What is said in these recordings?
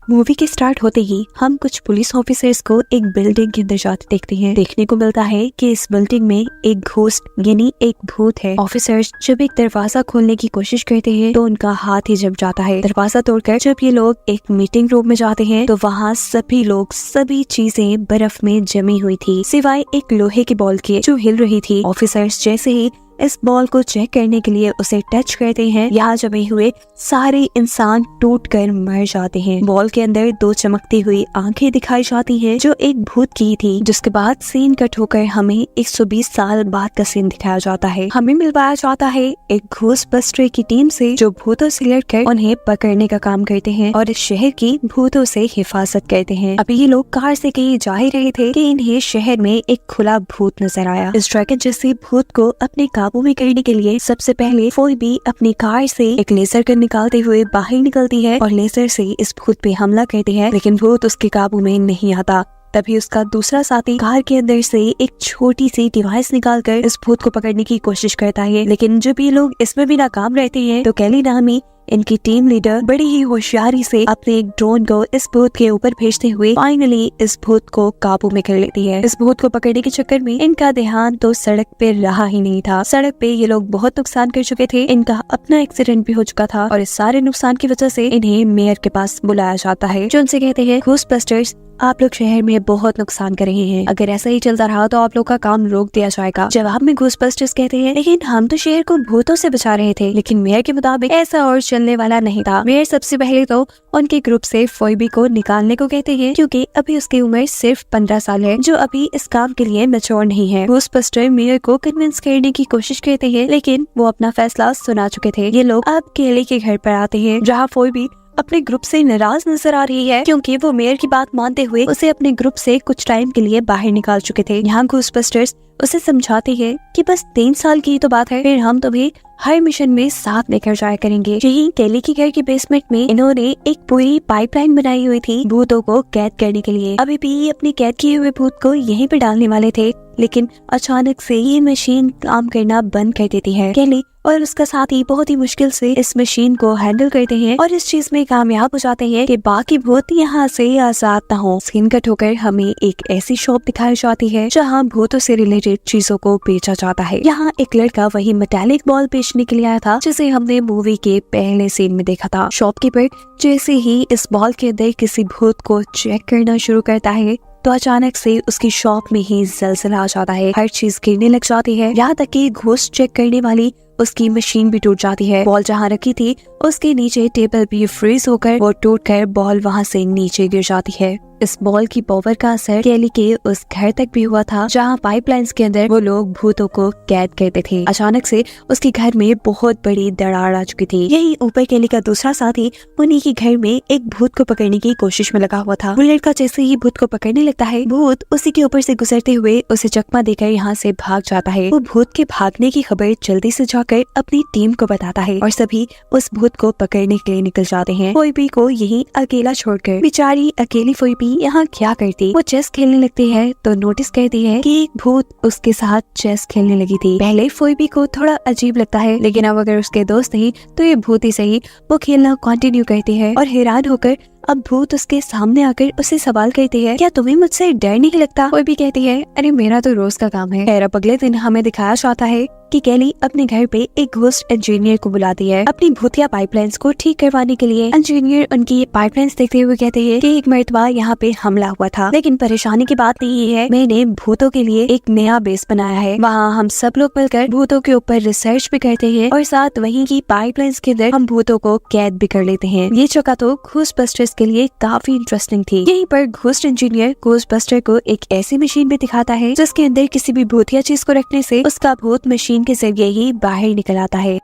Movie के start होते ही हम कुछ पुलिस ऑफिसर्स को एक बिल्डिंग के अंदर जाते देखते हैं। देखने को मिलता है कि इस बिल्डिंग में एक घोस्ट यानी एक भूत है। ऑफिसर्स जब एक दरवाजा खोलने की कोशिश करते हैं तो उनका हाथ ही जम जाता है। दरवाजा तोड़कर जब ये लोग एक मीटिंग रूम में जाते हैं तो वहाँ सभी लोग सभी चीजें बर्फ में जमी हुई थी सिवाय एक लोहे की बॉल के जो हिल रही थी। ऑफिसर्स जैसे ही इस बॉल को चेक करने के लिए उसे टच करते हैं, यहाँ जमे हुए सारे इंसान टूटकर मर जाते हैं। बॉल के अंदर दो चमकती हुई आंखें दिखाई जाती हैं जो एक भूत की थी। जिसके बाद सीन कट होकर हमें 120 साल बाद का सीन दिखाया जाता है। हमें मिलवाया जाता है एक घोस्टबस्टर की टीम से जो भूतों से लड़कर उन्हें पकड़ने का काम करते हैं और इस शहर की भूतों से हिफाजत करते हैं। अभी ये लोग कार से कहीं जा ही रहे थे कि इन्हें शहर में एक खुला भूत नजर आया। इस ड्रैगन जैसे भूत को अपने काबू में करने के लिए सबसे पहले फोइबी अपनी कार से एक लेजर गन निकालते हुए बाहर निकलती है और लेजर से इस भूत पे हमला करती है, लेकिन भूत उसके काबू में नहीं आता। तभी उसका दूसरा साथी कार के अंदर से एक छोटी सी डिवाइस निकालकर इस भूत को पकड़ने की कोशिश करता है, लेकिन जब ये लोग इसमें भी नाकाम रहते हैं तो कैली नामी इनकी टीम लीडर बड़ी ही होशियारी से अपने एक ड्रोन को इस भूत के ऊपर भेजते हुए फाइनली इस भूत को काबू में कर लेती है। इस भूत को पकड़ने के चक्कर में इनका ध्यान तो सड़क पे रहा ही नहीं था। सड़क पे ये लोग बहुत नुकसान कर चुके थे, इनका अपना एक्सीडेंट भी हो चुका था और इस सारे नुकसान की वजह से इन्हें मेयर के पास बुलाया जाता है जो उनसे कहते हैं घोस्टबस्टर्स आप लोग शहर में बहुत नुकसान कर रहे हैं, अगर ऐसा ही चलता रहा तो आप लोग का काम रोक दिया जाएगा। जवाब में घोस्टबस्टर्स कहते हैं लेकिन हम तो शहर को भूतों से बचा रहे थे। लेकिन मेयर के मुताबिक ऐसा और चलने वाला नहीं था। मेयर सबसे पहले तो उनके ग्रुप से फोइबी को निकालने को कहते हैं क्योंकि अभी उसकी उम्र सिर्फ 15 साल है जो अभी इस काम के लिए मैच्योर नहीं है। घोस्टबस्टर मेयर को कन्विंस करने की कोशिश करते हैं लेकिन वो अपना फैसला सुना चुके थे। ये लोग अब केली के घर पर आते हैं जहाँ फोइबी अपने ग्रुप से नाराज नजर आ रही है क्योंकि वो मेयर की बात मानते हुए उसे अपने ग्रुप से कुछ टाइम के लिए बाहर निकाल चुके थे। यहाँ घोस्टबस्टर्स उसे समझाते हैं कि बस 3 साल की तो बात है, फिर हम तुम्हें हर मिशन में साथ लेकर जाया करेंगे। यही केली के घर के बेसमेंट में इन्होंने एक पूरी पाइपलाइन बनाई हुई थी भूतों को कैद करने के लिए। अभी भी अपने कैद किए हुए भूत को यहीं पे डालने वाले थे, लेकिन अचानक से ये मशीन काम करना बंद कर देती है। केली और उसका साथी बहुत ही मुश्किल से इस मशीन को हैंडल करते हैं और इस चीज में कामयाब हो जाते हैं कि बाकी भूत यहाँ से आजाद न हो। सीन कट होकर हमें एक ऐसी शॉप दिखाई जाती है जहाँ भूतों से रिलेटेड चीजों को बेचा जाता है। यहाँ एक लड़का वही मेटालिक बॉल बेचने के लिए आया था जिसे हमने मूवी के पहले सीन में देखा था। शॉपकीपर जैसे ही इस बॉल के अंदर किसी भूत को चेक करना शुरू करता है तो अचानक से उसकी शॉप में ही जलजला आ जाता है। हर चीज गिरने लग जाती है, यहाँ तक कि घोस्ट चेक करने वाली उसकी मशीन भी टूट जाती है। बॉल जहाँ रखी थी उसके नीचे टेबल भी फ्रीज होकर वो टूटकर बॉल वहाँ से नीचे गिर जाती है। इस बॉल की पावर का असर केली के उस घर तक भी हुआ था जहाँ पाइपलाइंस के अंदर वो लोग भूतों को कैद करते थे। अचानक से उसके घर में बहुत बड़ी दरार आ चुकी थी। यही ऊपर केली का दूसरा साथी उन्हीं के घर में एक भूत को पकड़ने की कोशिश में लगा हुआ था। वो लड़का जैसे ही भूत को पकड़ने लगता है भूत उसी के ऊपर से गुजरते हुए उसे चकमा देकर यहाँ से भाग जाता है। वो भूत के भागने की खबर जल्दी से जाकर अपनी टीम को बताता है और सभी उस भूत को पकड़ने के लिए निकल जाते हैं। फोइबी को यही अकेला छोड़कर बेचारी अकेली फोइबी यहाँ क्या करती। वो चेस खेलने लगती है तो नोटिस करती है कि एक भूत उसके साथ चेस खेलने लगी थी। पहले फोइबी को थोड़ा अजीब लगता है लेकिन अब अगर उसके दोस्त नहीं तो ये भूत ही सही, वो खेलना कंटिन्यू करती है और हैरान होकर अब भूत उसके सामने आकर उसे सवाल करती है क्या तुम्हें मुझसे डर नहीं लगता। कोई भी कहती है अरे मेरा तो रोज का काम है। खैर अब अगले दिन हमें दिखाया जाता है कि केली अपने घर पे एक घोस्ट इंजीनियर को बुलाती है अपनी भूतिया पाइपलाइंस को ठीक करवाने के लिए। इंजीनियर उनकी पाइपलाइंस देखते हुए कहते हैं कि एक मर्तबा यहाँ पे हमला हुआ था, लेकिन परेशानी की बात नहीं है, मैंने भूतों के लिए एक नया बेस बनाया है। वहाँ हम सब लोग मिलकर भूतों के ऊपर रिसर्च भी करते हैं और साथ वहीं की पाइपलाइंस के अंदर हम भूतों को कैद भी कर लेते हैं। ये जगह तो घोस्टबस्टर्स के लिए काफी इंटरेस्टिंग थी। यहीं पर घोस्ट इंजीनियर घोस्टबस्टर को एक ऐसी मशीन भी दिखाता है जिसके अंदर किसी भी भूतिया चीज को रखने से उसका भूत मशीन के जरिए ही बाहर निकल आता है।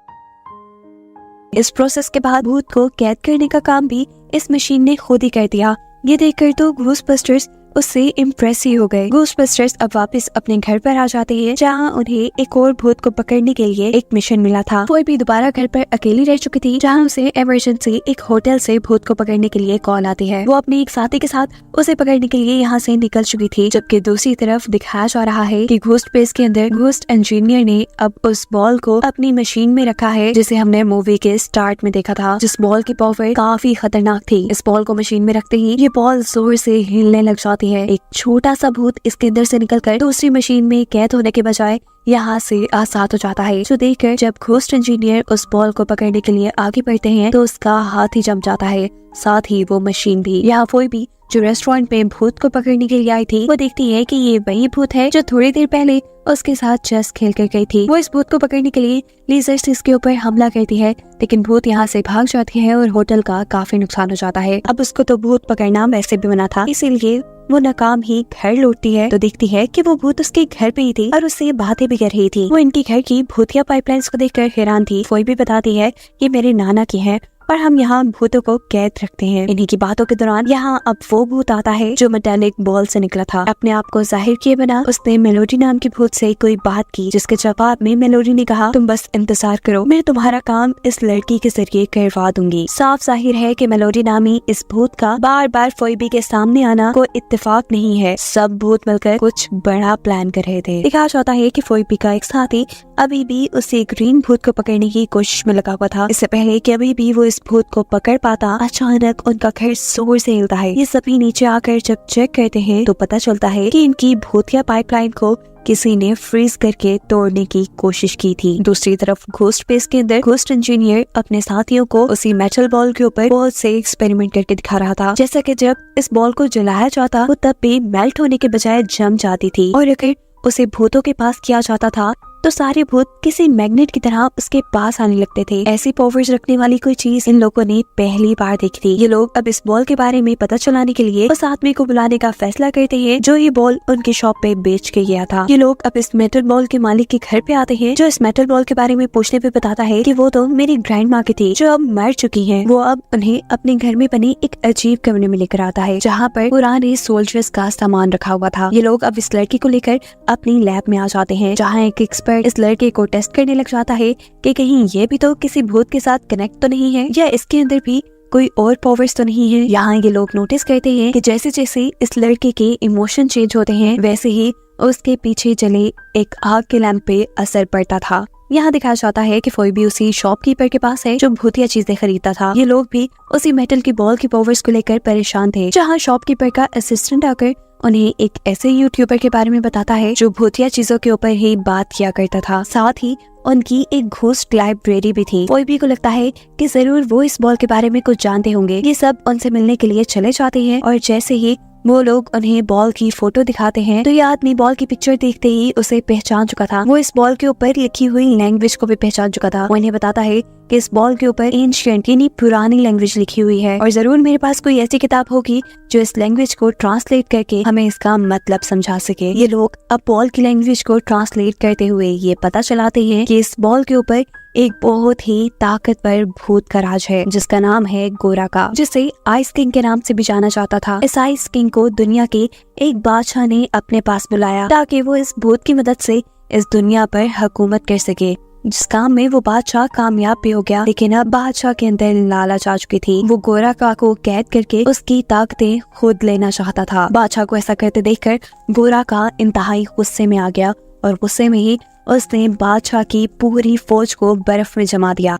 इस प्रोसेस के बाद भूत को कैद करने का काम भी इस मशीन ने खुद ही कर दिया। ये देखकर तो घोस्टबस्टर्स उससे इम्प्रेस ही हो गए। घोस्टबस्टर्स अब वापस अपने घर पर आ जाते हैं, जहाँ उन्हें एक और भूत को पकड़ने के लिए एक मिशन मिला था। वो भी दोबारा घर पर अकेली रह चुकी थी, जहाँ उसे इमरजेंसी एक होटल से भूत को पकड़ने के लिए कॉल आती है। वो अपने एक साथी के साथ उसे पकड़ने के लिए यहाँ से निकल चुकी थी, जबकि दूसरी तरफ दिखाया जा रहा है कि घोस्ट प्लेस के अंदर घोस्ट इंजीनियर ने अब उस बॉल को अपनी मशीन में रखा है, जिसे हमने मूवी के स्टार्ट में देखा था, जिस बॉल की पावर काफी खतरनाक थी। इस बॉल को मशीन में रखते ही ये बॉल जोर से हिलने लग जाती है। एक छोटा सा भूत इसके अंदर से निकलकर दूसरी मशीन में कैद होने के बजाय यहाँ से आजाद हो जाता है, जो देखकर जब घोस्ट इंजीनियर उस बॉल को पकड़ने के लिए आगे बढ़ते हैं तो उसका हाथ ही जम जाता है, साथ ही वो मशीन भी। यहाँ फोई भी जो रेस्टोरेंट में भूत को पकड़ने के लिए आई थी, वो देखती है कि ये वही भूत है जो थोड़ी देर पहले उसके साथ चेस खेल कर गई थी। वो इस भूत को पकड़ने के लिए लेजर से इसके ऊपर हमला करती है, लेकिन भूत यहाँ से भाग जाती है और होटल का काफी नुकसान हो जाता है। अब उसको तो भूत पकड़ना वैसे भी मना था, इसीलिए वो नाकाम ही घर लौटती है तो देखती है कि वो भूत उसके घर पे ही थी और उससे बातें भी कर रही थी। वो इनके घर की भूतिया पाइपलाइंस को देखकर हैरान थी। कोई भी बताती है ये मेरे नाना की है और हम यहाँ भूतों को कैद रखते हैं। इन्हीं की बातों के दौरान यहाँ अब वो भूत आता है जो मेटालिक बॉल से निकला था। अपने आप को जाहिर किए बिना उसने मेलोडी नाम की भूत से कोई बात की, जिसके जवाब में मेलोडी ने कहा, तुम बस इंतजार करो, मैं तुम्हारा काम इस लड़की के जरिए करवा दूंगी। साफ जाहिर है कि मेलोडी नामी इस भूत का बार बार फोइबी के सामने आना कोई इत्तेफाक नहीं है। सब भूत मिलकर कुछ बड़ा प्लान कर रहे थे। दिखाया जाता है कि फोइबी का एक साथी अभी भी उसे ग्रीन भूत को पकड़ने की कोशिश में लगा हुआ था। इससे पहले कि अभी भी वो इस भूत को पकड़ पाता, अचानक उनका घर जोर से हिलता है। ये सभी नीचे आकर जब चेक करते हैं तो पता चलता है कि इनकी भूतिया पाइपलाइन को किसी ने फ्रीज करके तोड़ने की कोशिश की थी। दूसरी तरफ घोस्ट प्लेस के अंदर घोस्ट इंजीनियर अपने साथियों को उसी मेटल बॉल के ऊपर बहुत से एक्सपेरिमेंट करके दिखा रहा था। जैसा कि जब इस बॉल को जलाया जाता वो तब भी मेल्ट होने के बजाय जम जाती थी, और अगर उसे भूतों के पास किया जाता था तो सारे भूत किसी मैग्नेट की तरह उसके पास आने लगते थे। ऐसी पावर्स रखने वाली कोई चीज इन लोगों ने पहली बार देखी थी। ये लोग अब इस बॉल के बारे में पता चलाने के लिए उस आदमी को बुलाने का फैसला करते हैं जो ये बॉल उनकी शॉप पे बेच के गया था। ये लोग अब इस मेटल बॉल के मालिक के घर पे आते हैं, जो इस मेटल बॉल के बारे में पूछने पे बताता है कि वो तो मेरी ग्रैंड माँ की थी जो अब मर चुकी है। वो अब उन्हें अपने घर में बने एक अजीब कमरे में लेकर आता है, जहाँ पर पुराने सोल्जर्स का सामान रखा हुआ था। ये लोग अब इस लड़की को लेकर अपनी लैब में आ जाते हैं, जहाँ एक एक्सपर्ट इस लड़के को टेस्ट करने लग जाता है कि कहीं ये भी तो किसी भूत के साथ कनेक्ट तो नहीं है, या इसके अंदर भी कोई और पावर्स तो नहीं है। यहाँ ये लोग नोटिस करते हैं कि जैसे जैसे इस लड़के के इमोशन चेंज होते हैं, वैसे ही उसके पीछे चले एक आग के लैंप पे असर पड़ता था। यहाँ दिखाया जाता है कि फोई भी उसी शॉपकीपर के पास है जो भूतिया चीजें खरीदता था। ये लोग भी उसी मेटल की बॉल की पावर्स को लेकर परेशान थे, जहाँ शॉपकीपर का असिस्टेंट आकर उन्हें एक ऐसे यूट्यूबर के बारे में बताता है जो भूतिया चीजों के ऊपर ही बात किया करता था। साथ ही उनकी एक घोस्ट लाइब्रेरी भी थी। कोई भी को लगता है कि जरूर वो इस बॉल के बारे में कुछ जानते होंगे। ये सब उनसे मिलने के लिए चले जाते हैं, और जैसे ही वो लोग उन्हें बॉल की फोटो दिखाते हैं तो ये आदमी बॉल की पिक्चर देखते ही उसे पहचान चुका था। वो इस बॉल के ऊपर लिखी हुई लैंग्वेज को भी पहचान चुका था। वो इन्हें बताता है कि इस बॉल के ऊपर एंशिएंट यानी पुरानी लैंग्वेज लिखी हुई है, और जरूर मेरे पास कोई ऐसी किताब होगी जो इस लैंग्वेज को ट्रांसलेट करके हमें इसका मतलब समझा सके। ये लोग अब बॉल की लैंग्वेज को ट्रांसलेट करते हुए ये पता चलाते हैं कि इस बॉल के ऊपर एक बहुत ही ताकतवर भूत का राज है, जिसका नाम है गोराका, जिसे आइस किंग के नाम से भी जाना जाता था। इस आइस किंग को दुनिया के एक बादशाह ने अपने पास बुलाया ताकि वो इस भूत की मदद से इस दुनिया पर हुकूमत कर सके। जिस काम में वो बादशाह कामयाब भी हो गया, लेकिन अब बादशाह के अंदर लालच आ चुकी थी। वो गोराका को कैद करके उसकी ताकतें खुद लेना चाहता था। बादशाह को ऐसा करते देखकर गोराका इंतहाई गुस्से में आ गया, और गुस्से में ही उसने बादशाह की पूरी फौज को बर्फ में जमा दिया।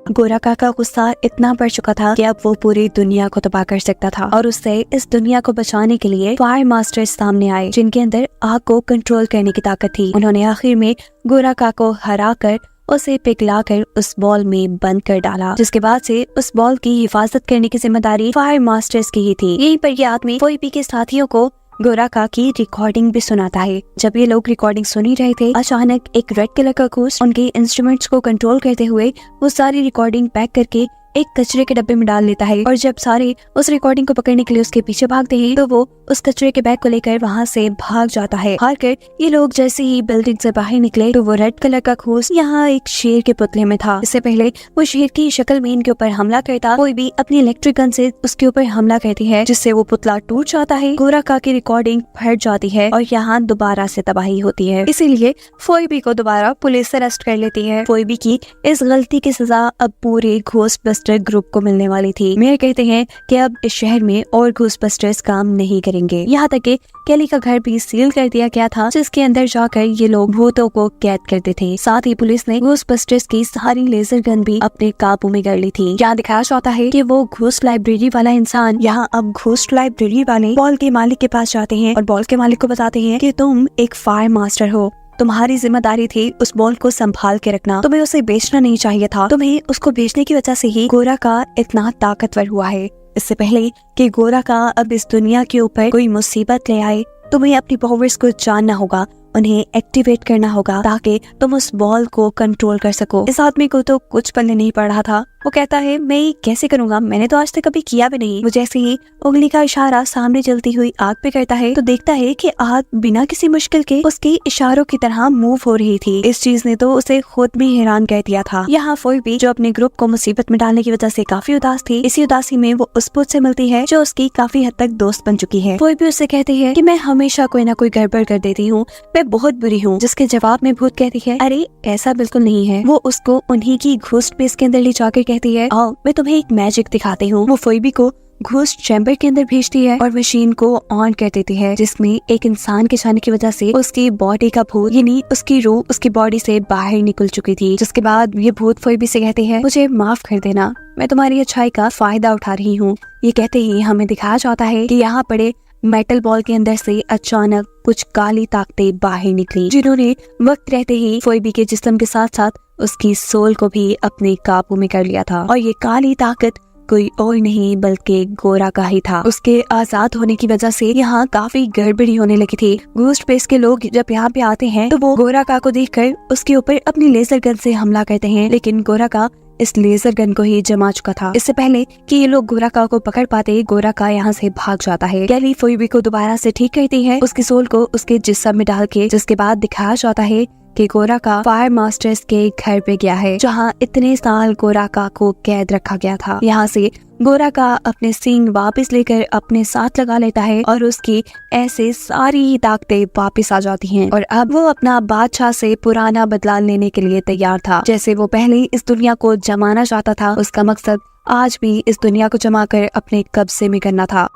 गोराका का गुस्सा इतना बढ़ चुका था कि अब वो पूरी दुनिया को तबाह कर सकता था, और उससे इस दुनिया को बचाने के लिए फायर मास्टर्स सामने आए, जिनके अंदर आग को कंट्रोल करने की ताकत थी। उन्होंने आखिर में गोराका को हराकर उसे पिघलाकर उस बॉल में बंद कर डाला, जिसके बाद से उस बॉल की हिफाजत करने की जिम्मेदारी फायर मास्टर्स की ही थी। यहीं पर ये आदमी फोइबी के साथियों को गोराका की रिकॉर्डिंग भी सुनाता है। जब ये लोग रिकॉर्डिंग सुन ही रहे थे, अचानक एक रेड कलर का घोस्ट उनके इंस्ट्रूमेंट्स को कंट्रोल करते हुए वो सारी रिकॉर्डिंग पैक करके एक कचरे के डब्बे में डाल लेता है और जब सारे उस रिकॉर्डिंग को पकड़ने के लिए उसके पीछे भागते हैं तो वो उस कचरे के बैग को लेकर वहाँ से भाग जाता है। हार कर ये लोग जैसे ही बिल्डिंग से बाहर निकले तो वो रेड कलर का घोस्ट यहाँ एक शेर के पुतले में था। इससे पहले वो शेर की शक्ल में इनके ऊपर हमला करता, कोई भी अपनी इलेक्ट्रिक गन से उसके ऊपर हमला करती है जिससे वो पुतला टूट जाता है। गोराका की रिकॉर्डिंग फट जाती है और यहाँ दोबारा से तबाही होती है। इसीलिए फोइबी को दोबारा पुलिस अरेस्ट कर लेती है। फोइबी की इस गलती की सजा अब पूरे घोस्टबस्टर ग्रुप को मिलने वाली थी। मेयर कहते हैं कि अब इस शहर में और घोस्टबस्टर्स काम नहीं करेंगे। यहाँ तक कि केली का घर भी सील कर दिया गया था जिसके अंदर जाकर ये लोग भूतों को कैद करते थे। साथ ही पुलिस ने घोस्टबस्टर्स की सारी लेजर गन भी अपने काबू में कर ली थी। यहाँ दिखाया जाता है कि वो घोस्ट लाइब्रेरी वाला इंसान यहाँ अब घोस्ट लाइब्रेरी वाले बॉल के मालिक के पास जाते हैं और बॉल के मालिक को बताते हैं कि तुम एक फायर मास्टर हो, तुम्हारी जिम्मेदारी थी उस बॉल को संभाल के रखना, तुम्हें उसे बेचना नहीं चाहिए था। तुम्हें उसको बेचने की वजह से ही गोराका इतना ताकतवर हुआ है। इससे पहले कि गोराका अब इस दुनिया के ऊपर कोई मुसीबत ले आए तुम्हें अपनी पावर्स को जानना होगा, उन्हें एक्टिवेट करना होगा ताकि तुम उस बॉल को कंट्रोल कर सको। इस आदमी को तो कुछ पल्ले नहीं पड़ रहा था। वो कहता है मैं ये कैसे करूंगा, मैंने तो आज तक कभी किया भी नहीं। वो जैसे ही उंगली का इशारा सामने जलती हुई आग पे करता है तो देखता है कि आग बिना किसी मुश्किल के उसके इशारों की तरह मूव हो रही थी। इस चीज ने तो उसे खुद भी हैरान कर दिया था। यहाँ फोइबी जो अपने ग्रुप को मुसीबत में डालने की वजह से काफी उदास थी, इसी उदासी में वो उस भूत से मिलती है जो उसकी काफी हद तक दोस्त बन चुकी है। फोइबी उससे कहती है कि मैं हमेशा कोई ना कोई गड़बड़ कर देती हूँ, मैं बहुत बुरी हूँ। जिसके जवाब में भूत कहती है अरे ऐसा बिल्कुल नहीं है। वो उसको उन्हीं की घोस्ट बेस के अंदर ले जाकर कहती है आओ मैं तुम्हें एक मैजिक दिखाती हूँ। वो फोइबी को घोस्ट चैम्बर के अंदर भेजती है और मशीन को ऑन कर देती है जिसमें एक इंसान के जाने की वजह से उसकी बॉडी का भूत यानी उसकी रूह उसकी बॉडी से बाहर निकल चुकी थी। जिसके बाद ये भूत फोइबी से कहते हैं मुझे माफ कर देना, मैं तुम्हारी अच्छाई का फायदा उठा रही हूँ। ये कहते ही हमें दिखाया जाता है कि यहाँ पड़े मेटल बॉल के अंदर से अचानक कुछ काली ताकतें बाहर निकली जिन्होंने वक्त रहते ही फोइबी के जिस्म के साथ साथ उसकी सोल को भी अपने काबू में कर लिया था। और ये काली ताकत कोई और नहीं बल्कि गोराका ही था। उसके आजाद होने की वजह से यहाँ काफी गड़बड़ी होने लगी थी। घोस्ट बेस के लोग जब यहाँ पे आते हैं तो वो गोराका को देखकर उसके ऊपर अपनी लेजर गन से हमला करते हैं, लेकिन गोराका इस लेजर गन को ही जमा चुका था। इससे पहले कि ये लोग गोराका को पकड़ पाते गोराका यहाँ से भाग जाता है। केली फोइबी को दोबारा से ठीक करती है उसकी सोल को उसके जिस्म में डाल के, जिसके बाद दिखाया जाता है कि गोराका फायर मास्टर्स के घर पे गया है जहाँ इतने साल गोराका को कैद रखा गया था। यहाँ से गोराका अपने सींग वापस लेकर अपने साथ लगा लेता है और उसकी ऐसे सारी ताकतें वापस आ जाती हैं और अब वो अपना बादशाह से पुराना बदला लेने के लिए तैयार था। जैसे वो पहले इस दुनिया को जमाना चाहता था, उसका मकसद आज भी इस दुनिया को जमा कर अपने कब्जे में करना था।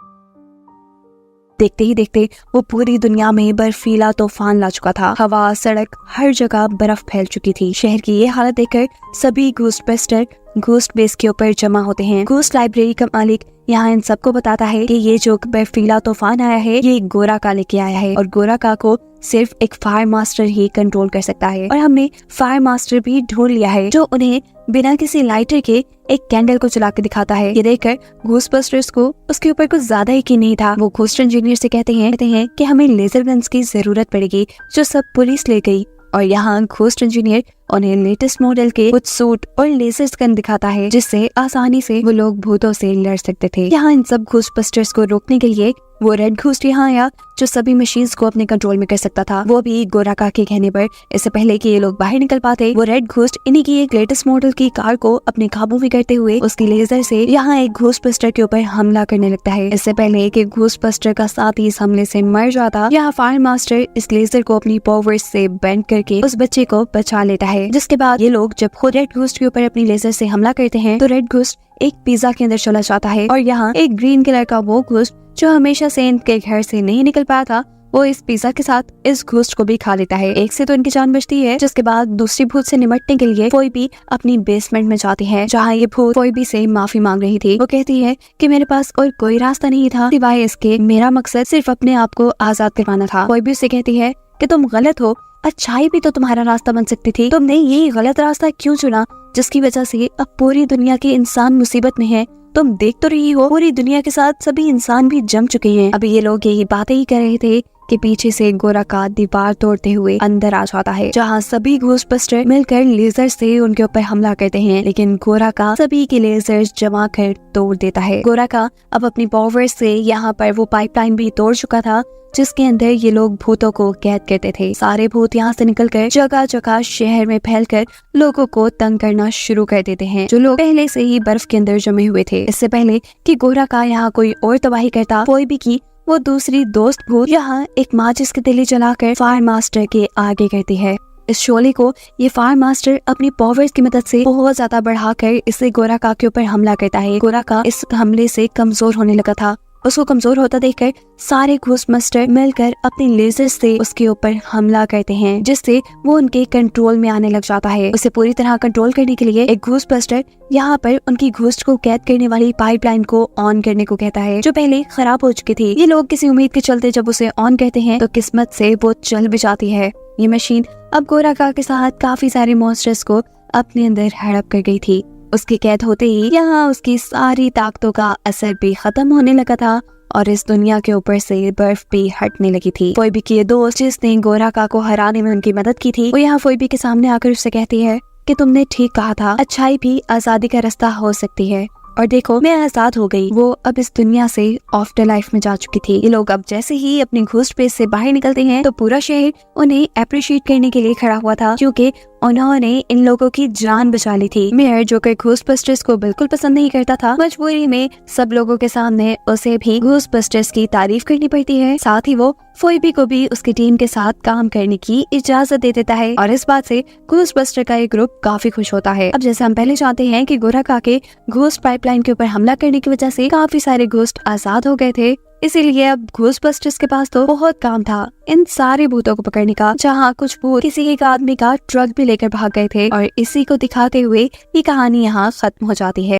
देखते ही देखते वो पूरी दुनिया में बर्फीला तूफान ला चुका था। हवा, सड़क, हर जगह बर्फ फैल चुकी थी। शहर की ये हालत देखकर सभी घोस्टबस्टर घोस्ट बेस के ऊपर जमा होते हैं। घोस्ट लाइब्रेरी का मालिक यहाँ इन सबको बताता है कि ये जो बर्फीला तूफान आया है ये गोराका लेके आया है और गोराका को सिर्फ एक फायर मास्टर ही कंट्रोल कर सकता है और हमने फायर मास्टर भी ढूंढ लिया है जो उन्हें बिना किसी लाइटर के एक कैंडल को चला के दिखाता है। ये देखकर घोस्टबस्टर्स को उसके ऊपर कुछ ज्यादा यकीन नहीं था। वो घोस्ट इंजीनियर से कहते हैं कि हमें लेजर गन्स की जरूरत पड़ेगी जो सब पुलिस ले गई और यहाँ घोस्ट इंजीनियर उन्हें लेटेस्ट मॉडल के कुछ सूट और लेजर गन दिखाता है जिससे आसानी से वो लोग भूतों से लड़ सकते थे। यहाँ इन सब घोस्टबस्टर्स को रोकने के लिए वो रेड घोस्ट यहाँ आया जो सभी मशीन्स को अपने कंट्रोल में कर सकता था, वो भी गोराका के कहने पर। इससे पहले कि ये लोग बाहर निकल पाते वो रेड घोस्ट इन्हीं की एक लेटेस्ट मॉडल की कार को अपने काबू में करते हुए उसकी लेजर से यहाँ एक घोस्टबस्टर के ऊपर हमला करने लगता है। इससे पहले कि घोस्टबस्टर का साथी इस हमले से मर जाता, यहाँ फायर मास्टर इस लेजर को अपनी पावर्स से बेंड करके उस बच्चे को बचा लेता है। जिसके बाद ये लोग जब खुद रेड घोस्ट के ऊपर अपनी लेजर से हमला करते हैं तो रेड घोस्ट एक पिज्जा के अंदर चला जाता है और यहाँ एक ग्रीन कलर का वो घोस्ट जो हमेशा से इनके घर से नहीं निकल पाया था वो इस पिज्जा के साथ इस घोस्ट को भी खा लेता है। एक से तो इनकी जान बचती है। जिसके बाद दूसरी भूत से निपटने के लिए फोइबी अपनी बेसमेंट में जाती है जहाँ ये भूत फोइबी से माफी मांग रही थी। वो कहती है कि मेरे पास और कोई रास्ता नहीं था सिवाय इसके, मेरा मकसद सिर्फ अपने आप को आजाद करवाना था। फोइबी उससे कहती है कि तुम गलत हो, अच्छाई भी तो तुम्हारा रास्ता बन सकती थी, तुमने ये गलत रास्ता क्यों चुना जिसकी वजह से अब पूरी दुनिया के इंसान मुसीबत में है। तुम देख तो रही हो पूरी दुनिया के साथ सभी इंसान भी जम चुके हैं। अभी ये लोग यही बातें ही कर रहे थे कि पीछे से गोरा का दीवार तोड़ते हुए अंदर आ जाता है, जहाँ सभी घोस्टबस्टर मिलकर लेजर से उनके ऊपर हमला करते हैं, लेकिन गोरा का सभी के लेजर जमा कर तोड़ देता है। गोरा का अब अपनी पावर से यहाँ पर वो पाइपलाइन भी तोड़ चुका था जिसके अंदर ये लोग भूतों को कैद करते थे। सारे भूत यहाँ से निकलकर जगह जगह शहर में फैलकर लोगों को तंग करना शुरू कर देते हैं, जो लोग पहले से ही बर्फ के अंदर जमे हुए थे। इससे पहले कि गोरा का यहाँ कोई और तबाही करता कोई भी की, वो दूसरी दोस्त भूत यहाँ एक माचिस की तिली जलाकर फायर मास्टर के आगे करती है। इस शोले को ये फायर मास्टर अपनी पावर्स की मदद से बहुत ज्यादा बढ़ाकर इसे गोरा का के ऊपर हमला करता है। गोरा का इस हमले से कमजोर होने लगा था। उसको कमजोर होता देखकर सारे घोस्टबस्टर मिलकर अपने लेजर से उसके ऊपर हमला करते हैं, जिससे वो उनके कंट्रोल में आने लग जाता है। उसे पूरी तरह कंट्रोल करने के लिए एक घोस्टबस्टर यहाँ पर उनकी घोस्ट को कैद करने वाली पाइपलाइन को ऑन करने को कहता है, जो पहले खराब हो चुकी थी। ये लोग किसी उम्मीद के चलते जब उसे ऑन करते हैं तो किस्मत से वो चल भी जाती है। ये मशीन अब गोरा का के साथ काफी सारे मॉन्स्टर्स को अपने अंदर हड़प कर गई थी। उसके कैद होते ही यहाँ उसकी सारी ताकतों का असर भी खत्म होने लगा था और इस दुनिया के ऊपर से बर्फ भी हटने लगी थी। फोइबी की ये दोस्त जिसने गोरा का को हराने में उनकी मदद की थी, वो यहाँ फोइबी के सामने आकर उससे कहती है कि तुमने ठीक कहा था, अच्छाई भी आजादी का रास्ता हो सकती है। और देखो मैं आजाद हो गई। वो अब इस दुनिया से आफ्टर लाइफ में जा चुकी थी। ये लोग अब जैसे ही अपनी घोस्ट प्लेस से बाहर निकलते हैं तो पूरा शहर उन्हें अप्रिशिएट करने के लिए खड़ा हुआ था, क्योंकि उन्होंने इन लोगों की जान बचा ली थी। मेयर जो कि घोस्टबस्टर्स को बिल्कुल पसंद नहीं करता था, मजबूरी में सब लोगों के सामने उसे भी घोस्टबस्टर्स की तारीफ करनी पड़ती है। साथ ही वो फोइबी को भी उसकी टीम के साथ काम करने की इजाजत दे देता है और इस बात से घोस्टबस्टर का एक ग्रुप काफी खुश होता है। अब जैसे हम पहले जानते हैं कि गोरा का के घोस्ट पाइपलाइन के ऊपर हमला करने की वजह से काफी सारे घोस्ट आजाद हो गए थे, इसीलिए अब घोस्टबस्टर्स के पास तो बहुत काम था इन सारे भूतों को पकड़ने का, जहाँ कुछ भूत किसी एक आदमी का ट्रक भी लेकर भाग गए थे। और इसी को दिखाते हुए ये कहानी यहाँ खत्म हो जाती है।